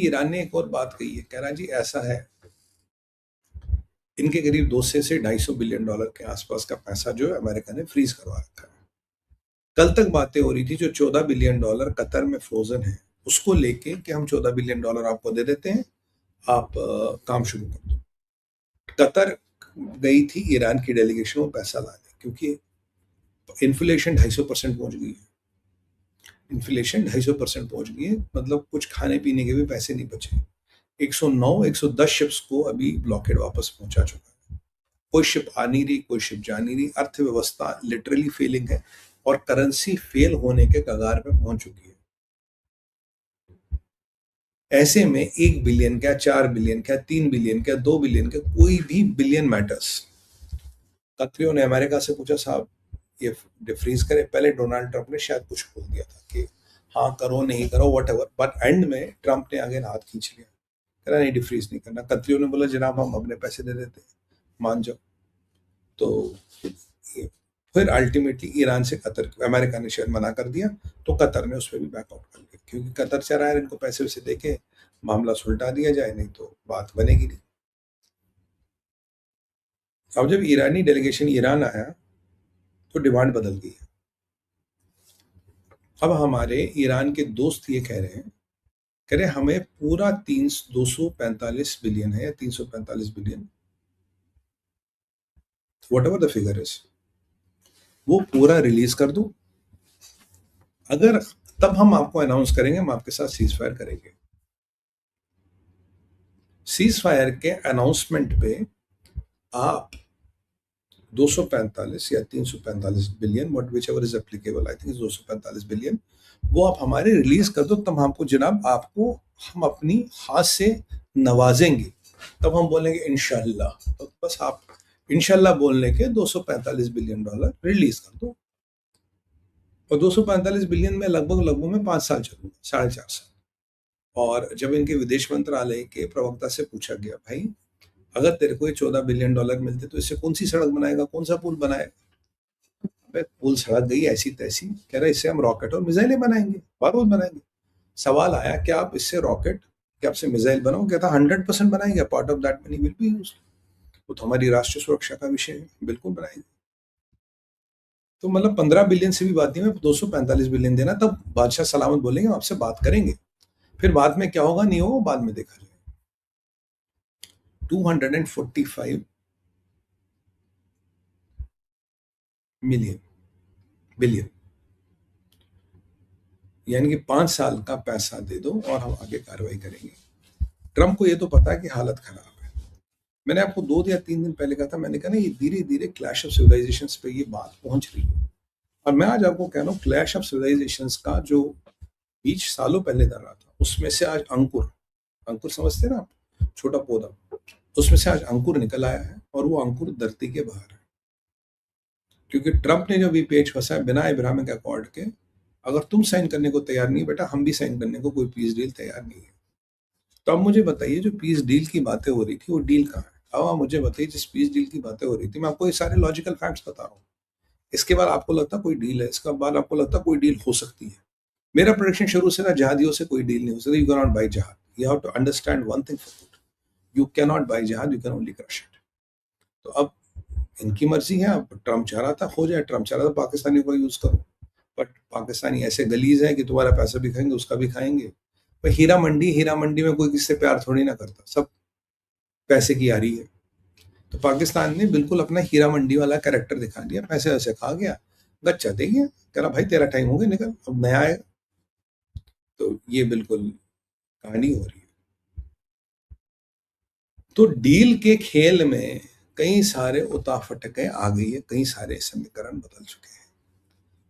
Iran ने एक और बात कही है, कह रहा जी ऐसा है, इनके करीब 200 से $250 बिलियन के आसपास का पैसा जो है अमेरिका ने फ्रीज करवा रखा है। कल तक बातें हो रही थी जो $14 बिलियन कतर में फ्रोजन है, उसको लेके कि हम $14 बिलियन आपको दे देते हैं, आप काम शुरू कर दो। कतर गई थी ईरान की डेलीगेशन में पैसा लाने, क्योंकि इन्फ्लेशन 250% पहुंच गई है। इन्फ्लेशन 250% पहुंच गई है, मतलब कुछ खाने पीने के भी पैसे नहीं बचे। 109 110 शिप्स को अभी ब्लॉकेड वापस पहुंचा चुका है। कोई शिप आ नहीं रही, कोई शिप जा नहीं रही। अर्थव्यवस्था लिटरली फेलिंग है और करेंसी फेल होने के कगार पे पहुंच चुकी है। ऐसे में 1 बिलियन क्या, 4 बिलियन क्या, 3 बिलियन क्या, 2 बिलियन क्या, कोई भी बिलियन मैटर्स। कतरियों ने अमेरिका से पूछा, साहब ये डिफ्रीज करें। पहले डोनाल्ड ट्रंप ने शायद कुछ बोल दिया था कि हाँ करो नहीं करो वट एवर, बट एंड में ट्रंप ने आगे हाथ खींच लिया, कह रहा नहीं डिफ्रीज नहीं करना। कतरियों ने बोला जनाब हम अपने पैसे दे देते, मान जाओ। तो फिर अल्टीमेटली ईरान से कतर, अमेरिका ने शायद मना कर दिया, तो कतर ने उस पर भी बैकआउट कर लिया, क्योंकि कतर चाह रहा है इनको पैसे वैसे दे के मामला सुलटा दिया जाए, नहीं तो बात बनेगी नहीं। अब जब ईरानी डेलीगेशन ईरान आया तो डिमांड बदल गई है। अब हमारे ईरान के दोस्त ये कह रहे हैं, कह रहे हमें पूरा 245 बिलियन है या 345 billion, what ever the figure is, वो पूरा रिलीज कर दो। अगर तब हम आपको अनाउंस करेंगे, हम आपके साथ सीज फायर करेंगे। सीज फायर के अनाउंसमेंट पे आप 245 या 345 billion, what which ever is applicable, I think 245 billion, वो आप हमारे रिलीज कर दो। तब हमको जनाब आपको हम अपनी हाथ से नवाजेंगे, तब हम बोलेंगे इंशाल्लाह। तो बस आप इंशाल्लाह बोलने के $245 बिलियन रिलीज कर दो, और 245 बिलियन में लगभग लगभग में 5 साल चलूंगा, 4.5 साल। और जब इनके विदेश मंत्रालय के प्रवक्ता से पूछा गया, भाई अगर तेरे को ये $14 बिलियन मिलते तो इससे कौन सी सड़क बनाएगा, कौन सा पुल बनाएगा? पुल सड़क गई ऐसी तैसी, कह रहा है इससे हम रॉकेट और मिसाइलें बनाएंगे, बारूद बनाएंगे। सवाल आया क्या आप इससे रॉकेट, क्या आपसे मिसाइल बनाओ? कहता 100% बनाएंगे, part of that money will be used. वो तो हमारी राष्ट्रीय सुरक्षा का विषय है, बिल्कुल बनाएंगे। तो मतलब 15 बिलियन से भी बात नहीं, मैं 245 बिलियन देना, तब बादशाह सलामत बोलेंगे हम आपसे बात करेंगे। फिर बाद में क्या होगा नहीं होगा बाद में देखा जाए। 245 मिलियन बिलियन, यानी कि 5 साल का पैसा दे दो और हम आगे कार्रवाई करेंगे। ट्रंप को ये तो पता है कि हालत खराब है। मैंने आपको 2 या 3 दिन पहले कहा था, मैंने कहा ना ये धीरे धीरे क्लैश ऑफ सिविलाइजेशंस पे ये बात पहुंच रही है। और मैं आज आपको कह रहा हूँ क्लैश ऑफ सिविलाइजेशंस का जो बीज सालों पहले डर रहा था, उसमें से आज अंकुर, अंकुर समझते ना आप, छोटा पौधा, उसमें से आज अंकुर निकल आया है, और वो अंकुर धरती के बाहर है। क्योंकि ट्रंप ने जो भी पेच फंसा है बिना इब्राहिमिक अकॉर्ड के, अगर तुम साइन करने को तैयार नहीं बेटा, हम भी साइन करने को कोई पीस डील तैयार नहीं है। तो अब मुझे बताइए जो पीस डील की बातें हो रही थी वो डील कहाँ है? अब आप मुझे बताइए जिस पीस डील की बातें हो रही थी, मैं आपको ये सारे लॉजिकल फैक्ट्स बता रहा हूँ, इसके बाद आपको लगता कोई डील है, इसके बाद आपको लगता कोई डील हो सकती है। मेरा प्रोडिक्शन शुरू से था जहादियों से कोई डील नहीं हो सकती। यू कैन नॉट बाई जहाद, you have to understand one thing for good, you can not buy जहाद, you can only crush it. तो अब इनकी मर्जी है, अब ट्रंप चाह रहा था हो जाए, ट्रंप चाह रहा था पाकिस्तानी को यूज करो, बट पाकिस्तानी ऐसे गलीज है कि तुम्हारा पैसा भी खाएंगे उसका भी खाएंगे। पर हीरा मंडी में कोई किससे प्यार थोड़ी ना करता, सब पैसे की यारी है। तो पाकिस्तान ने बिल्कुल अपना हीरा मंडी वाला कैरेक्टर दिखा दिया, पैसे वैसे खा गया, गच्चा दे गया, कह रहा भाई तेरा टाइम हो गया, निकल अब नया आएगा। तो ये बिल्कुल कहानी हो रही है। तो डील के खेल में कई सारे उताफटकें आ गई है, कई सारे समीकरण बदल चुके हैं।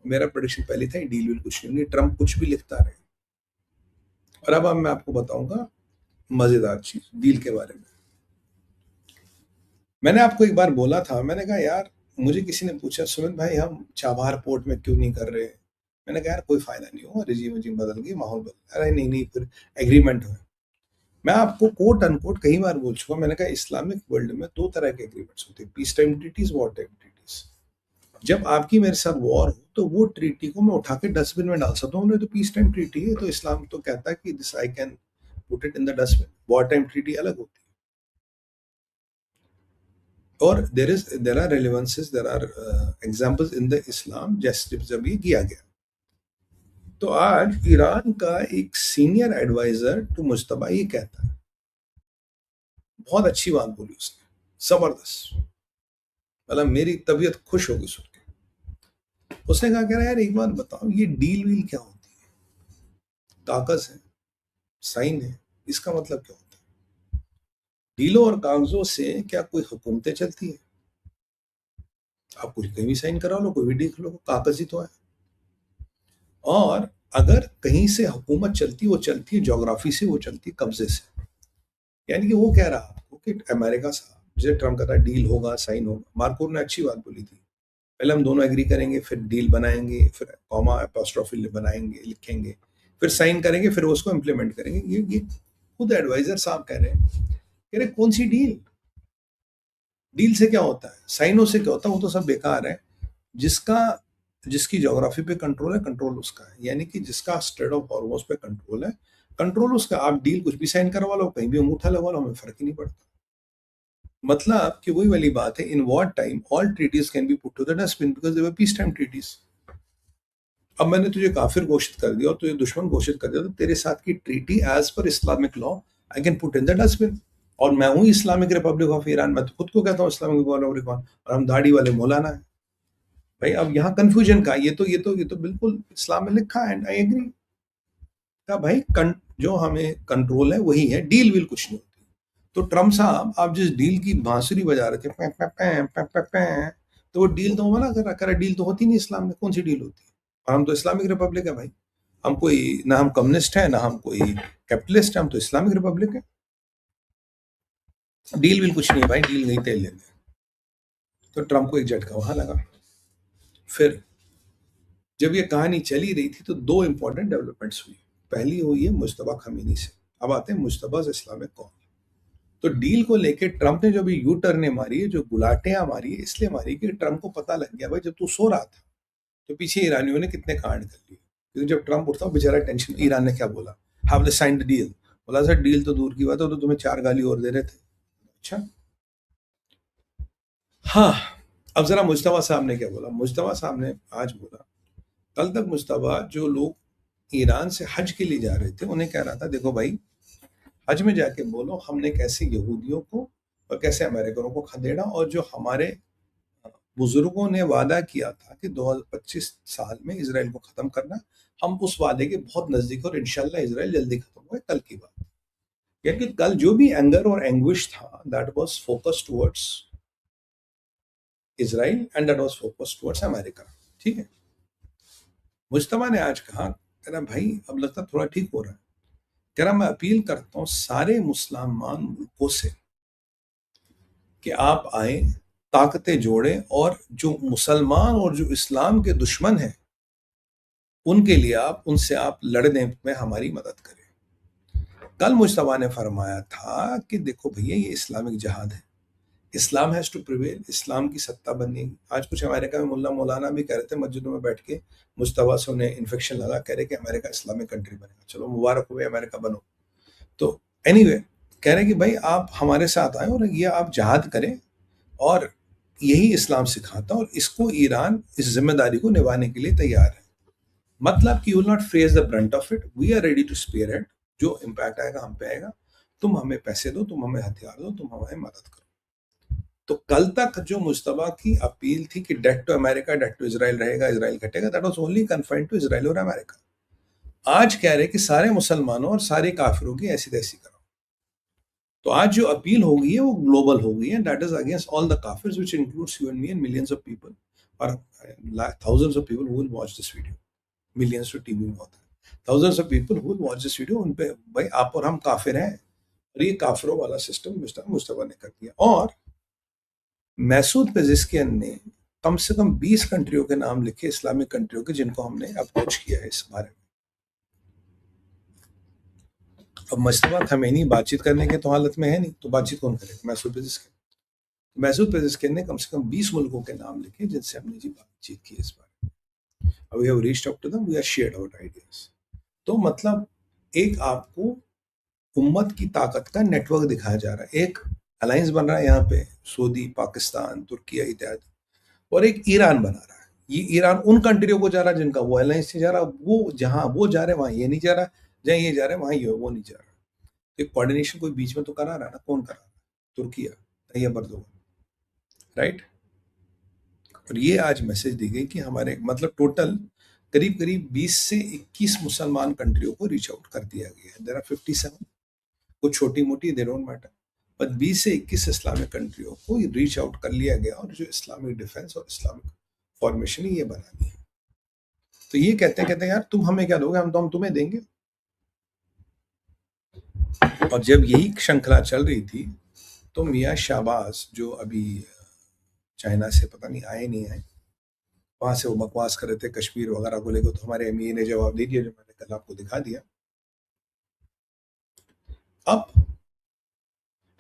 मेरा प्रेडिक्शन पहले था डील विल कुछ नहीं, ट्रंप कुछ भी लिखता रहे। और अब मैं आपको बताऊंगा मजेदार चीज डील के बारे में। मैंने आपको एक बार बोला था, मैंने कहा यार, मुझे किसी ने पूछा सुमित भाई हम चाबहार पोर्ट में क्यों नहीं कर रहे? मैंने कहा यार कोई फायदा नहीं हुआ, रिजीम बदल गई, माहौल बदल। अरे नहीं नहीं, फिर एग्रीमेंट हुआ। मैं आपको कोट अनकोट कई बार बोल चुका, मैंने कहा इस्लामिक वर्ल्ड में 2 तरह के एग्रीमेंट्स होते हैं, peace time treaties, war time treaties. जब आपकी मेरे साथ वॉर हो तो वो ट्रीटी को मैं उठा के डस्टबिन में डाल सकता हूँ, तो पीस टाइम ट्रीटी है, तो इस्लाम तो कहता है कि this I can put it in the dustbin. War time treaty अलग होती है। और there are relevances, there are examples in the Islam जैसे जब ये किया गया। तो आज ईरान का एक सीनियर एडवाइजर टू मुश्तबा ये कहता है, बहुत अच्छी बात बोली उसने, जबरदस्त, मतलब मेरी तबीयत खुश होगी सुन के। उसने कहा, कह रहा है यार एक बात बताओ, ये डील वील क्या होती है? कागज है, साइन है, इसका मतलब क्या होता है? डीलों और कागजों से क्या कोई हुकूमतें चलती है? आप कुछ कहीं भी साइन करा लो, कोई भी देख लो, कागज ही तो है। और अगर कहीं से हुकूमत चलती, वो चलती है ज्योग्राफी से, वो चलती है कब्जे से। यानी कि वो कह रहा आपको कि अमेरिका साहब, जैसे ट्रम्प कहता है डील होगा, साइन होगा, मार्को ने अच्छी बात बोली थी, पहले हम दोनों एग्री करेंगे, फिर डील बनाएंगे, फिर कॉमा अपोस्ट्रोफी बनाएंगे, लिखेंगे, फिर साइन करेंगे, फिर उसको इम्प्लीमेंट करेंगे। ये खुद एडवाइजर साहब कह रहे हैं, कह रहे कौन सी डील? डील से क्या होता है, साइनों से क्या होता है? वो तो सब बेकार है। जिसका जिसकी ज्योग्राफी पे कंट्रोल है, कंट्रोल उसका है। यानी कि जिसका स्ट्रेट ऑफ हॉर्मोज पे कंट्रोल है, कंट्रोल उसका। आप डील कुछ भी साइन करवा लो, कहीं भी अंगूठा लगवा लो, हमें फर्क ही नहीं पड़ता। मतलब कि वही वाली बात है, in war time all treaties can be put to the dustbin because they were peace time treaties. अब मैंने तुझे काफिर घोषित कर दिया और तुझे दुश्मन घोषित कर दिया, तो तेरे साथ की treaty as per Islamic law I can put in the dustbin. और मैं हूं इस्लामिक रिपब्लिक ऑफ ईरान, मैं तो खुद को कहता हूँ इस्लामिक रिपब्लिक, और हम दाढ़ी वाले मौलाना है भाई। अब यहाँ कंफ्यूजन का, ये तो बिल्कुल इस्लाम में लिखा है, एंड आई एग्री का भाई। जो हमें कंट्रोल है वही है, डील विल कुछ नहीं होती। तो ट्रम्प साहब, आप जिस डील की बांसुरी बजा रहे थे, पैं, पैं, पैं, पैं, पैं, पैं, तो वो डील तो मना कर रहा, डील तो होती नहीं इस्लाम में, कौन सी डील होती है? और हम तो इस्लामिक रिपब्लिक है भाई। हम कोई ना, हम कम्युनिस्ट है ना, हम कोई कैपिटलिस्ट है, हम तो इस्लामिक रिपब्लिक है। डील विल कुछ नहीं है भाई, डील नहीं तेल लेते। तो ट्रम्प को एक झटका वहां लगा। फिर जब ये कहानी चली रही थी तो दो इंपॉर्टेंट डेवलपमेंट्स हुई। पहली हुई है मुश्तबा खमीनी से। अब आते हैं मुश्तबा इस्लामिक कौन। तो डील को लेके ट्रम्प ने जो भी यू टर्ने मारी है, जो गुलाटियां मारी है, इसलिए मारी कि ट्रम्प को पता लग गया भाई, जब तू सो रहा था तो पीछे ईरानियों ने कितने कांड कर लिए। क्योंकि जब ट्रम्प उठता बेचारा टेंशन, ईरान ने क्या बोला, हाव दे साइंड द डील। बोला सर डील तो दूर की बात है, तो तुम्हें 4 गाली और दे रहे थे। अच्छा, हाँ। अब जरा मुश्तबा साहब ने क्या बोला। मुश्तबा साहब ने आज बोला, कल तक मुश्तबा जो लोग ईरान से हज के लिए जा रहे थे उन्हें कह रहा था, देखो भाई हज में जाके बोलो हमने कैसे यहूदियों को और कैसे अमेरिकनों को खदेड़ा, और जो हमारे बुजुर्गों ने वादा किया था कि 2025 साल में इसराइल को खत्म करना, हम उस वादे के बहुत नजदीक, और इंशाल्लाह इसराइल जल्दी खत्म होगा। कल की बात, यानी कल जो भी एंगर और एंग्विश था, that was focus towards Israel and that was focus towards America. ठीक है। मुज्तबा ने आज कहा, कह रहा भाई अब लगता थोड़ा ठीक हो रहा है। कह रहा मैं अपील करता हूं सारे मुसलमान मुल्कों से कि आप आए, ताकतें जोड़ें, और जो मुसलमान और जो इस्लाम के दुश्मन हैं उनके लिए उनसे आप लड़ने में हमारी मदद करें। कल मुज्तबा ने फरमाया था कि देखो भैया ये इस्लामिक जिहाद है, इस्लाम हैज टू प्रिवेल, इस्लाम की सत्ता बनेगी। आज कुछ अमेरिका में मुल्ला मौलाना भी कह रहे थे मस्जिदों में बैठ के, मुज्तबा से उन्हें इन्फेक्शन लगा, कह रहे कि अमेरिका इस्लामिक कंट्री बनेगा। चलो मुबारक हो, अमेरिका बनो। तो एनीवे, कह रहे कि भाई आप हमारे साथ आए और ये आप जहाद करें, और यही इस्लाम सिखाता, और इसको ईरान इस जिम्मेदारी को निभाने के लिए तैयार है। मतलब कि you will not face the brunt of it, we are ready to spare it. जो इम्पैक्ट आएगा हम पे आएगा, तुम हमें पैसे दो, तुम हमें हथियार दो, तुम हमें मदद करो। तो कल तक जो मुश्तबा की अपील थी कि death to America, death to Israel रहेगा, इसराइल घटेगा, that was only confined to Israel और अमेरिका। आज कह रहे कि सारे मुसलमानों और सारे काफिरों की ऐसी तैसी करो। तो आज जो अपील हो गई है वो ग्लोबल हो गई है, that is against all the काफिर्स which includes you and me and millions of people, और thousands of people who will watch this video. Millions तो टीवी में होता है, thousands of people who will watch this video, उन पे भाई आप और हम काफिर हैं। और ये काफिरों वाला सिस्टम मुश्तबा ने कर दिया। और मैसूद पेजिस्कियन ने कम से कम 20 कंट्रियों के नाम लिखे, इस्लामिक कंट्रियों के, जिनको हमने अप्रोच किया है इस बारे में। अब मुश्तबा खमेनी बातचीत करने के तो हालत में है नहीं, तो बातचीत कौन करेगा? मैसूद पेजिस्कियन। मैसूद पेजिस्कियन ने कम से कम 20 मुल्कों के नाम लिखे जिनसे हमने जी बातचीत की इस बारे में। We have reached out to them, we have shared our ideas. तो मतलब एक आपको उम्मत की ताकत का नेटवर्क दिखाया जा रहा है। एक अलायंस बन रहा है यहाँ पे, सऊदी, पाकिस्तान, तुर्की इत्यादि, और एक ईरान बना रहा है। ये ईरान उन कंट्रियों को जा रहा है जिनका वो अलायंस से जा रहा है, वो जहां वो जा रहे हैं वहां ये नहीं जा रहा, जहां ये जा रहे हैं वहां ये वो नहीं जा रहा। एक कोऑर्डिनेशन कोई बीच में तो करा रहा है ना, कौन करा रहा है? तुर्की, तैयब अर्दोगन, राइट। और ये आज मैसेज दी गई कि हमारे मतलब टोटल करीब करीब 20 से 21 मुसलमान कंट्रियों को रीच आउट कर दिया गया है। देयर आर 57, कुछ छोटी मोटी, दे डोंट मैटर, बट 20 से 21 इस्लामिक कंट्रियों को रीच आउट कर लिया गया, और जो इस्लामिक डिफेंस और इस्लामिक फॉर्मेशन ये बना दी है। तो ये कहते हैं यार तुम हमें क्या दोगे, हम तुम्हें देंगे। और जब यही श्रृंखला चल रही थी तो मियाँ शाहबाज, जो अभी चाइना से पता नहीं आए नहीं आए, वहां से वो बकवास कर रहे थे कश्मीर वगैरह को लेकर, तो हमारे एमई ने जवाब दे दिया जो मैंने कल आपको दिखा दिया। अब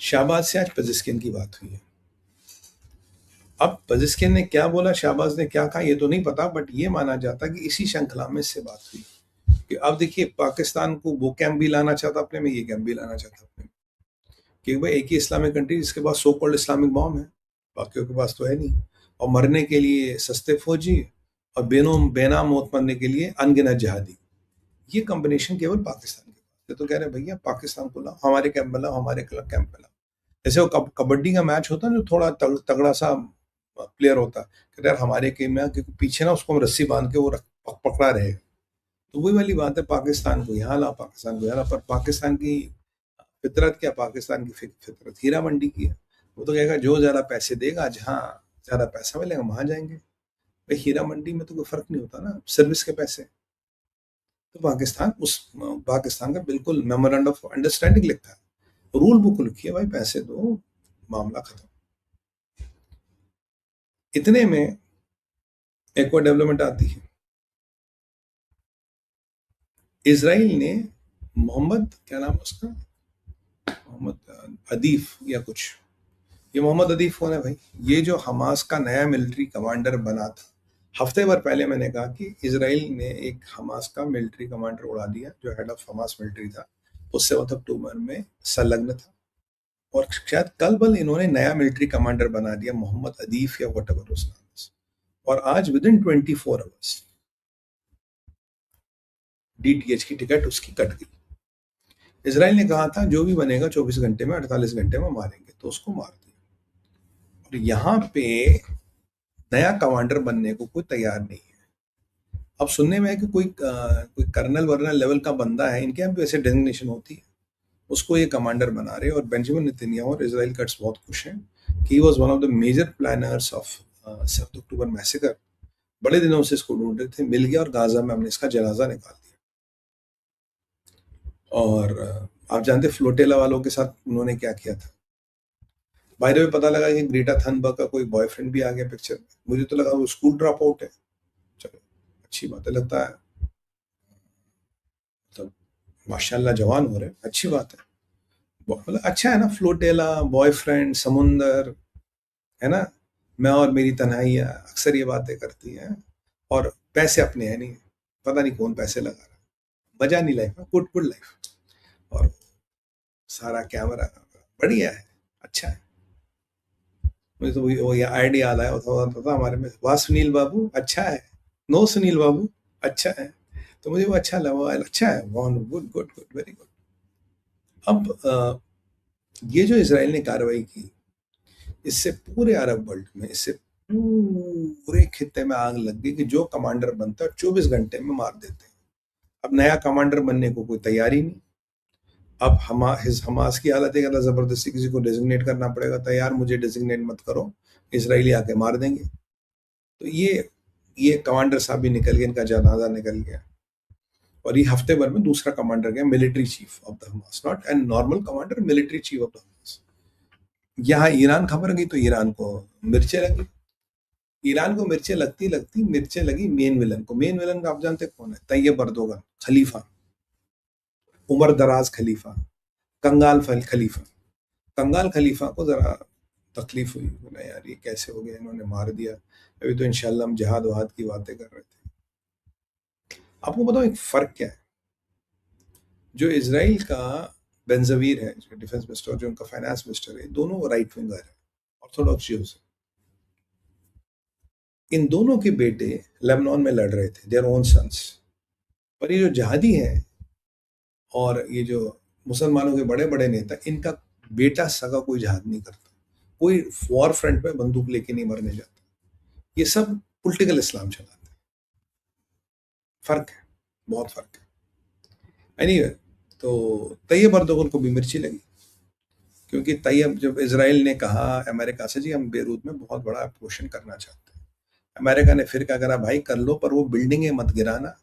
शाहबाज से आज पजिस्किन की बात हुई है। अब पजिस्किन ने क्या बोला, शाहबाज ने क्या कहा, ये तो नहीं पता, बट ये माना जाता कि इसी श्रृंखला में इससे बात हुई कि अब देखिए पाकिस्तान को वो कैंप भी लाना चाहता अपने में, ये कैंप भी लाना चाहता अपने में, कि भाई एक ही इस्लामिक कंट्री जिसके पास सो कॉल्ड इस्लामिक बॉम्ब है, बाकियों के पास तो है नहीं, और मरने के लिए सस्ते फौजी और बेनाम मौत मरने के लिए अनगिनत जहादी। ये कॉम्बिनेशन केवल पाकिस्तान के पास है। तो कह रहे भैया पाकिस्तान को लाओ, हमारे कैंप में लाओ, हमारे कैंप में लाओ। जैसे वो कबड्डी का मैच होता है जो थोड़ा तगड़ा सा प्लेयर होता है, कहते यार हमारे गेम में, क्योंकि पीछे ना उसको हम रस्सी बांध के वो पकड़ा रहेगा। तो वही वाली बात है, पाकिस्तान को यहाँ ला, पाकिस्तान को यहाँ ला, पर पाकिस्तान की फितरत क्या, पाकिस्तान की फितरत हीरा मंडी की है। वो तो कहेगा जो ज्यादा पैसे देगा, जहाँ ज्यादा पैसा मिलेगा वहां जाएंगे। भाई हीरा मंडी में तो कोई फर्क नहीं होता ना, सर्विस के पैसे। तो पाकिस्तान का बिल्कुल मेमोरेंडम ऑफ अंडरस्टैंडिंग लिखता है, रूल बुक लिखी है, भाई पैसे दो, मामला खत्म। इतने में एक और डेवलपमेंट आती है, इजराइल ने मोहम्मद, क्या नाम है उसका, मोहम्मद अदीफ या कुछ, ये मोहम्मद अदीफ कौन है भाई? ये जो हमास का नया मिलिट्री कमांडर बना था, हफ्ते भर पहले मैंने कहा कि इजराइल ने एक हमास का मिलिट्री कमांडर उड़ा दिया, जो हेड ऑफ हमास मिलिट्री था, उससे 7 अक्टूबर में संलग्न था, और शायद कल बल इन्होंने नया मिलिट्री कमांडर बना दिया, मोहम्मद अदीफ या वट एवर उसका नाम। और आज विद इन 24 आवर्स डीटीएच की टिकट उसकी कट गई। इजराइल ने कहा था जो भी बनेगा 24 घंटे में, 48 घंटे में मारेंगे, तो उसको मार दिया। और यहाँ पे नया कमांडर बनने को कोई तैयार नहीं है। अब सुनने में है कि कोई कर्नल वर्नल लेवल का बंदा है, इनके यहाँ पे वैसे डेजिग्नेशन होती है, उसको ये कमांडर बना रहे। और बेंजामिन नेतन्याहू और इजराइल कट्स बहुत खुश हैं कि he was one of the major planners of 7 October massacre. बड़े दिनों से इसको ढूंढ रहे थे, मिल गया, और गाजा में हमने इसका जनाजा निकाल दिया। और आप जानते फ्लोटेला वालों के साथ उन्होंने क्या किया था? बाय द वे पता लगा कि ग्रेटा थनबर्ग का कोई बॉयफ्रेंड भी आ गया पिक्चर में। मुझे तो लगा वो स्कूल ड्रॉप आउट है। चलो अच्छी बात है, लगता है मतलब माशाल्लाह जवान हो रहे हैं, अच्छी बात है, मतलब अच्छा है ना। फ्लोटेला, बॉयफ्रेंड, समुंदर, है ना, मैं और मेरी तन्हाइयाँ, अक्सर ये बातें करती हैं। और पैसे अपने हैं नहीं, पता नहीं कौन पैसे लगा रहा है, मजा नहीं लाइफ में, गुड गुड लाइफ। और सारा कैमरा बढ़िया है, अच्छा है। मुझे तो वो ये आइडिया याद आया था हमारे में, वाह सुनील बाबू अच्छा है, नो सुनील बाबू अच्छा है। तो मुझे वो अच्छा लगा, अच्छा है, good good good, very good. अब ये जो इसराइल ने कार्रवाई की, इससे पूरे अरब वर्ल्ड में, इससे पूरे खित्ते में आग लग गई कि जो कमांडर बनता है 24 घंटे में मार देते हैं। अब नया कमांडर बनने को कोई तैयारी नहीं। अब हमास की हालत है कि जबरदस्ती किसी को डेजिग्नेट करना पड़ेगा, तैयार मुझे डेजिग्नेट मत करो, इसराइली आके मार देंगे। तो ये कमांडर साहब भी निकल गया, इनका जनाजा निकल गया। और ये हफ्ते भर में दूसरा कमांडर गया, military chief of the Hamas, not an normal commander, military chief of the Hamas. यहाँ ईरान खबर गई तो ईरान को मिर्चें लगी। ईरान को मिर्चें लगती लगती मिर्चें लगी मेन विलन को। मेन विलन का आप जानते कौन है? तैयब अर्दोगन, खलीफा, उमर दराज खलीफा, कंगाल खलीफा। कंगाल खलीफा को जरा तकलीफ हुई, बोला यार ये कैसे हो गया, इन्होंने मार दिया। अभी तो इंशाल्लाह हम जहाद वहाद की बातें कर रहे थे। आपको बताओ एक फर्क क्या है, जो इजराइल का बेंजवीर है जो डिफेंस मिनिस्टर और जो उनका फाइनेंस मिनिस्टर है, दोनों राइट विंगर है, ऑर्थोडॉक्स ज्यूज है। इन दोनों के बेटे लेबनान में लड़ रहे थे, देयर ओन सन्स। पर ये जो जिहादी हैं और ये जो मुसलमानों के बड़े बड़े नेता, इनका बेटा सगा कोई जिहाद नहीं करता, कोई वॉर फ्रंट पे बंदूक लेके नहीं मरने जाता, ये सब पॉलिटिकल इस्लाम चलाते हैं। फर्क है, बहुत फर्क है। एनीवे, तो तैयब अर्दोगन को भी मिर्ची लगी, क्योंकि तैयब, जब इसराइल ने कहा अमेरिका से जी हम बेरूत में बहुत बड़ा पोषण करना चाहते हैं, अमेरिका ने फिर क्या करा, भाई कर लो पर वो बिल्डिंगें मत गिराना,